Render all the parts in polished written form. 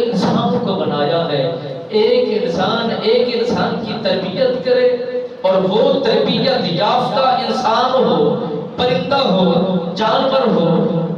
انسان کو بنایا ہے، ایک انسان کی تربیت کرے، اور وہ تربیت یافتہ انسان ہو، پرندہ ہو، جانور ہو،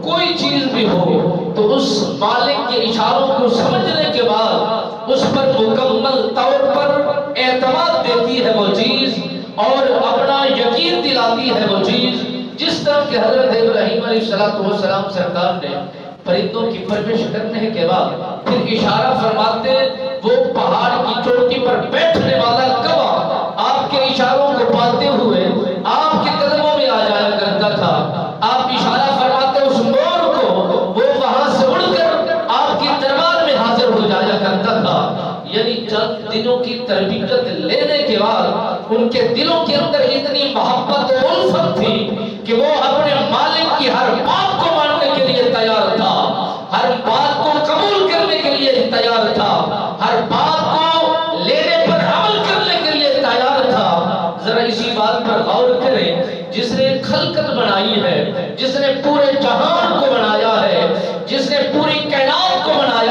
کوئی چیز بھی ہو، تو اس مالک کے اشاروں کو سمجھنے کے بعد اس پر مکمل طور پر اعتماد دیتی ہے وہ چیز، اور اپنا یقین دلاتی ہے وہ چیز، جس طرح کہ حضرت ابراہیم علیہ السلام سرکار نے پرندوں کی پرورش کرنے کے بعد پھر اشارہ فرماتے، وہ پہاڑ کی چوٹی پر بیٹھنے والا گواہ آپ کے اشاروں کو پاتے ہوئے آپ کے قدموں میں آ جایا کرتا تھا۔ آپ اشارہ فرماتے اس مور کو، وہ وہاں سے اڑ کر آپ کی دربار میں حاضر ہو جایا کرتا تھا۔ یعنی چند دنوں کی تربیت لینے کے بعد ان کے دلوں کے اندر اتنی محبت و الفت تھی کہ وہ اپنے مالک کی ہر بات کو ماننے کے لیے تیار تھا، ہر بات کو قبول کرنے کے لیے تیار تھا، ہر بات کو لینے پر عمل کرنے کے لیے تیار تھا۔ ذرا اسی بات پر غور کریں، جس نے خلقت بنائی ہے، جس نے پورے جہان کو بنایا ہے، جس نے پوری کائنات کو بنایا